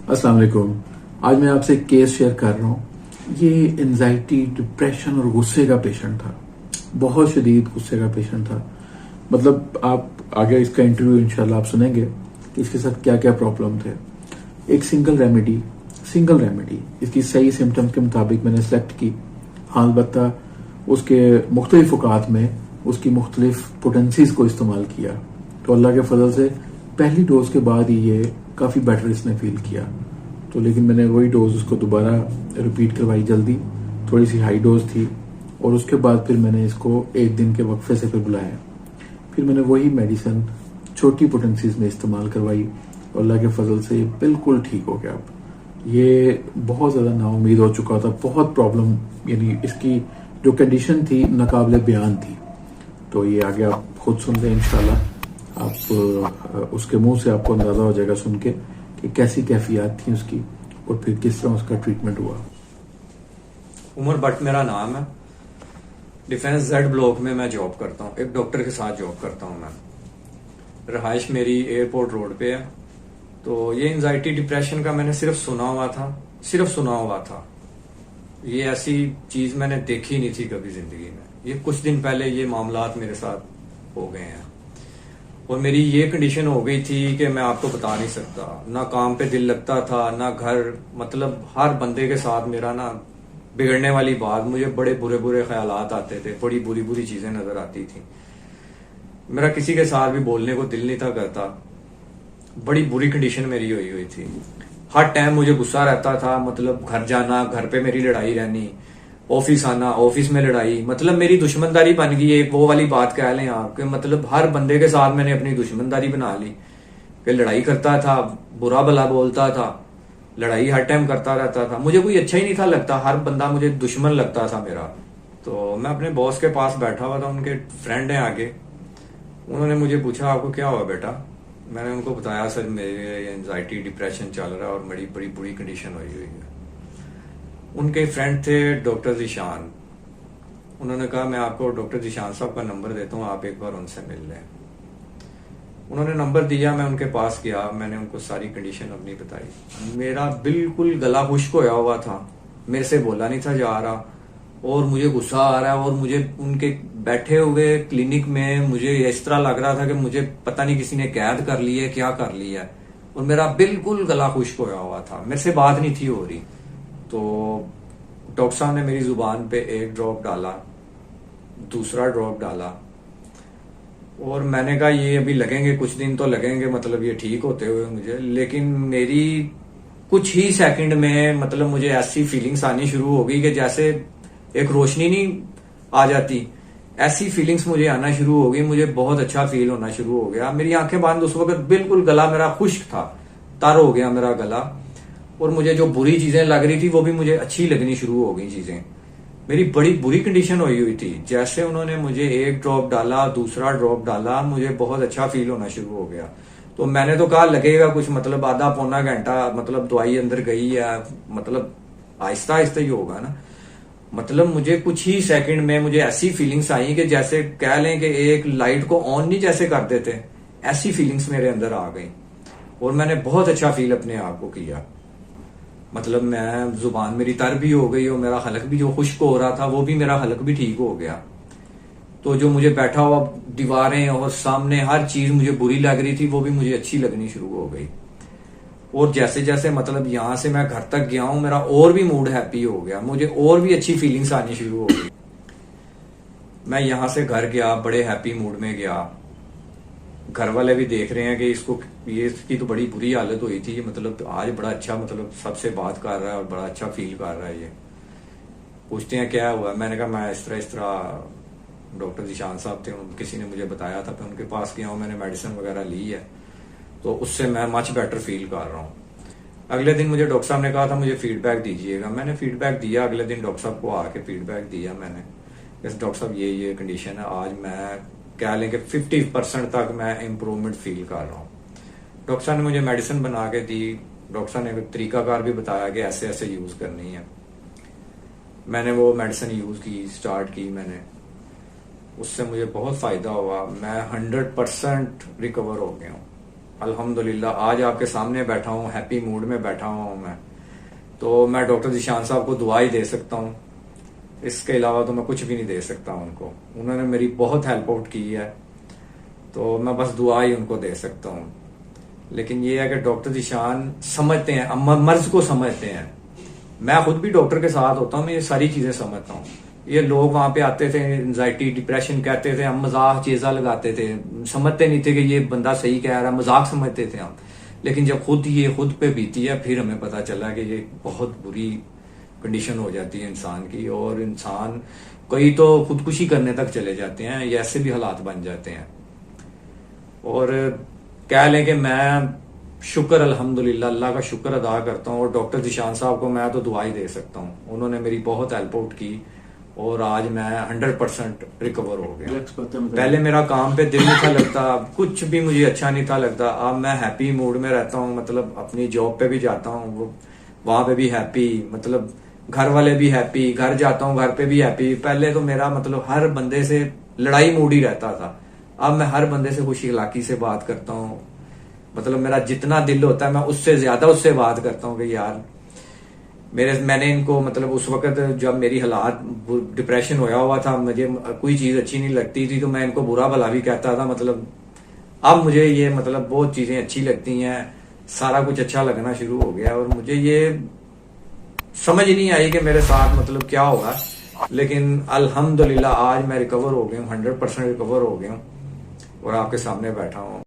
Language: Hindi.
अस्सलाम वालेकुम। आज मैं आपसे एक केस शेयर कर रहा हूँ। ये एंजाइटी, डिप्रेशन और गुस्से का पेशेंट था। बहुत शदीद गुस्से का पेशेंट था। मतलब आप आगे इसका इंटरव्यू इंशाल्लाह आप सुनेंगे कि इसके साथ क्या क्या प्रॉब्लम थे। एक सिंगल रेमेडी इसकी सही सिम्टम्स के मुताबिक मैंने सेलेक्ट की। हाँ, अलबत्ता उसके मुख्तलिफ औकात में उसकी मुख्तलिफ पोटेंसीज को इस्तेमाल किया, तो अल्लाह के फजल से पहली डोज के बाद ही ये काफ़ी बेटर इसने फील किया। तो लेकिन मैंने वही डोज उसको दोबारा रिपीट करवाई जल्दी, थोड़ी सी हाई डोज थी, और उसके बाद फिर मैंने इसको एक दिन के वक्फे से फिर बुलाया। फिर मैंने वही मेडिसिन छोटी पोटेंसीज में इस्तेमाल करवाई और अल्लाह के फजल से ये बिल्कुल ठीक हो गया। अब ये बहुत ज़्यादा नाउम्मीद हो चुका था, बहुत प्रॉब्लम, यानी इसकी जो कंडीशन थी नाकाबिले बयान थी। तो ये आगे आप खुद सुन लें इंशाल्लाह। आप उसके मुंह से आपको अंदाजा हो जाएगा सुन के कि कैसी कैफियत थी उसकी और फिर किस तरह उसका ट्रीटमेंट हुआ। उमर भट्ट मेरा नाम है। डिफेंस जेड ब्लॉक में मैं जॉब करता हूँ, एक डॉक्टर के साथ जॉब करता हूँ मैं। रहाइश मेरी एयरपोर्ट रोड पे है। तो ये एंजाइटी डिप्रेशन का मैंने सिर्फ सुना हुआ था। ये ऐसी चीज मैंने देखी नहीं थी कभी जिंदगी में। ये कुछ दिन पहले ये मामलात मेरे साथ हो गए हैं और मेरी ये कंडीशन हो गई थी कि मैं आपको बता नहीं सकता। ना काम पे दिल लगता था, ना घर, मतलब हर बंदे के साथ मेरा ना बिगड़ने वाली बात, मुझे बड़े बुरे बुरे ख्यालात आते थे, बड़ी बुरी बुरी चीजें नजर आती थी। मेरा किसी के साथ भी बोलने को दिल नहीं था करता। बड़ी बुरी कंडीशन मेरी हुई थी। हर टाइम मुझे गुस्सा रहता था, मतलब घर जाना, घर पे मेरी लड़ाई रहनी, ऑफिस आना, ऑफिस में लड़ाई, मतलब मेरी दुश्मनदारी बन गई। एक वो वाली बात कह लें आप कि मतलब हर बंदे के साथ मैंने अपनी दुश्मनदारी बना ली कि लड़ाई करता था, बुरा भला बोलता था, लड़ाई हर टाइम करता रहता था। मुझे कोई अच्छा ही नहीं था लगता, हर बंदा मुझे दुश्मन लगता था मेरा। तो मैं अपने बॉस के पास बैठा हुआ था, उनके फ्रेंड हैं आगे। उन्होंने मुझे पूछा आपको क्या हुआ बेटा। मैंने उनको बताया सर मेरे एंजाइटी डिप्रेशन चल रहा है और बड़ी बड़ी बुरी कंडीशन हुई है। उनके फ्रेंड थे डॉक्टर जिशान। उन्होंने कहा मैं आपको डॉक्टर जिशान साहब का नंबर देता हूँ, आप एक बार उनसे मिल लें। उन्होंने नंबर दिया, मैं उनके पास गया, मैंने उनको सारी कंडीशन अपनी बताई। मेरा बिल्कुल गला खुश्क होया हुआ था, मेरे से बोला नहीं था जा रहा और मुझे गुस्सा आ रहा है और मुझे उनके बैठे हुए क्लिनिक में मुझे इस तरह लग रहा था कि मुझे पता नहीं किसी ने कैद कर लिया है, क्या कर लिया है, और मेरा बिल्कुल गला खुश्क होया हुआ था, मेरे से बात नहीं थी हो रही। तो डॉक्टर साहब ने मेरी जुबान पे एक ड्रॉप डाला, दूसरा ड्रॉप डाला, और मैंने कहा ये अभी लगेंगे, कुछ दिन तो लगेंगे, मतलब ये ठीक होते हुए मुझे। लेकिन मेरी कुछ ही सेकंड में मतलब मुझे ऐसी फीलिंग्स आनी शुरू हो गई कि जैसे एक रोशनी नहीं आ जाती, ऐसी फीलिंग्स मुझे आना शुरू हो गई। मुझे बहुत अच्छा फील होना शुरू हो गया। मेरी आंखें बंद, उस वक्त बिल्कुल गला मेरा खुश्क था, तर हो गया मेरा गला, और मुझे जो बुरी चीजें लग रही थी वो भी मुझे अच्छी लगनी शुरू हो गई चीजें। मेरी बड़ी बुरी कंडीशन हुई थी। जैसे उन्होंने मुझे एक ड्रॉप डाला, दूसरा ड्रॉप डाला, मुझे बहुत अच्छा फील होना शुरू हो गया। तो मैंने तो कहा लगेगा कुछ, मतलब आधा पौना घंटा, मतलब दवाई अंदर गई है, मतलब आहिस्ता आहिस्ता ही होगा ना। मतलब मुझे कुछ ही सेकंड में मुझे ऐसी फीलिंग्स आई कि जैसे कह लें कि एक लाइट को ऑन नहीं जैसे कर देते, ऐसी फीलिंग्स मेरे अंदर आ गई और मैंने बहुत अच्छा फील अपने आप को किया। मतलब मैं जुबान मेरी तर भी हो गई और मेरा हलक भी जो खुश्क हो रहा था वो भी मेरा हलक भी ठीक हो गया। तो जो मुझे बैठा हुआ दीवारें और सामने हर चीज मुझे बुरी लग रही थी वो भी मुझे अच्छी लगनी शुरू हो गई। और जैसे जैसे मतलब यहां से मैं घर तक गया हूं, मेरा और भी मूड हैप्पी हो गया, मुझे और भी अच्छी फीलिंग्स आनी शुरू हो गई। मैं यहां से घर गया, बड़े हैप्पी मूड में गया। घर वाले भी देख रहे हैं कि इसकी तो बड़ी बुरी हालत हुई थी, मतलब आज बड़ा अच्छा, मतलब सबसे बात कर रहा है और बड़ा अच्छा फील कर रहा है। ये पूछते हैं क्या हुआ, मैंने कहा मैं इस तरह डॉक्टर जिशान साहब थे, किसी ने मुझे बताया था, फिर उनके पास गया हूँ, मैंने मेडिसिन वगैरह ली है, तो उससे मैं मच बेटर फील कर रहा हूँ। अगले दिन मुझे डॉक्टर साहब ने कहा था मुझे फीडबैक दीजिएगा। मैंने फीडबैक दिया, अगले दिन डॉक्टर साहब को आके फीडबैक दिया मैंने, डॉक्टर साहब ये कंडीशन है, आज मैं कह लें कि 50% तक मैं इम्प्रूवमेंट फील कर रहा हूँ। डॉक्टर साहब ने मुझे मेडिसिन बना के दी, डॉक्टर साहब ने तरीकाकार भी बताया कि ऐसे ऐसे यूज करनी है। मैंने वो मेडिसिन यूज की, स्टार्ट की मैंने, उससे मुझे बहुत फायदा हुआ। मैं 100% रिकवर हो गया हूँ। अल्हम्दुलिल्लाह आज आपके सामने बैठा हूँ, हैप्पी मूड में बैठा हुआ हूँ मैं। तो मैं डॉक्टर जिशान साहब को दुआ ही दे सकता हूँ, इसके अलावा तो मैं कुछ भी नहीं दे सकता उनको। उन्होंने मेरी बहुत हेल्प आउट की है, तो मैं बस दुआ ही उनको दे सकता हूँ। लेकिन ये है कि डॉक्टर जिशान समझते हैं, मर्ज को समझते हैं। मैं खुद भी डॉक्टर के साथ होता हूँ, मैं ये सारी चीजें समझता हूँ। ये लोग वहां पे आते थे, एंजाइटी डिप्रेशन कहते थे, हम मजाक चीजा लगाते थे, समझते नहीं थे कि ये बंदा सही कह रहा है, मजाक समझते थे हम। लेकिन जब खुद पे बीती है, फिर हमें पता चला कि ये बहुत बुरी कंडीशन हो जाती है इंसान की, और इंसान कई तो खुदकुशी करने तक चले जाते हैं, ये ऐसे भी हालात बन जाते हैं। और कह लें कि मैं शुक्र अल्हम्दुलिल्लाह अल्लाह का शुक्र अदा करता हूँ, और डॉक्टर जिशान साहब को मैं तो दुआ ही दे सकता हूँ। उन्होंने मेरी बहुत हेल्प आउट की और आज मैं 100% रिकवर हो गया। पहले मेरा काम पे दिल नहीं था लगता, कुछ भी मुझे अच्छा नहीं था लगता। अब मैं हैप्पी मूड में रहता हूँ, मतलब अपनी जॉब पे भी जाता हूँ, वहां पे भी हैप्पी, मतलब घर वाले भी हैप्पी, घर जाता हूँ घर पे भी हैप्पी। पहले तो मेरा मतलब हर बंदे से लड़ाई मूड ही रहता था, अब मैं हर बंदे से खुशी इलाकी से बात करता हूँ। मतलब मेरा जितना दिल होता है मैं उससे ज्यादा उससे बात करता हूँ कि यार मैंने इनको, मतलब उस वक्त जब मेरी हालात डिप्रेशन होया हुआ था, मुझे कोई चीज अच्छी नहीं लगती थी, तो मैं इनको बुरा भला भी कहता था। मतलब अब मुझे ये मतलब बहुत चीजें अच्छी लगती हैं, सारा कुछ अच्छा लगना शुरू हो गया। और मुझे ये समझ नहीं आई कि मेरे साथ मतलब क्या होगा, लेकिन अल्हम्दुलिल्लाह आज मैं रिकवर हो गया हूँ, 100% रिकवर हो गया हूँ और आपके सामने बैठा हूँ।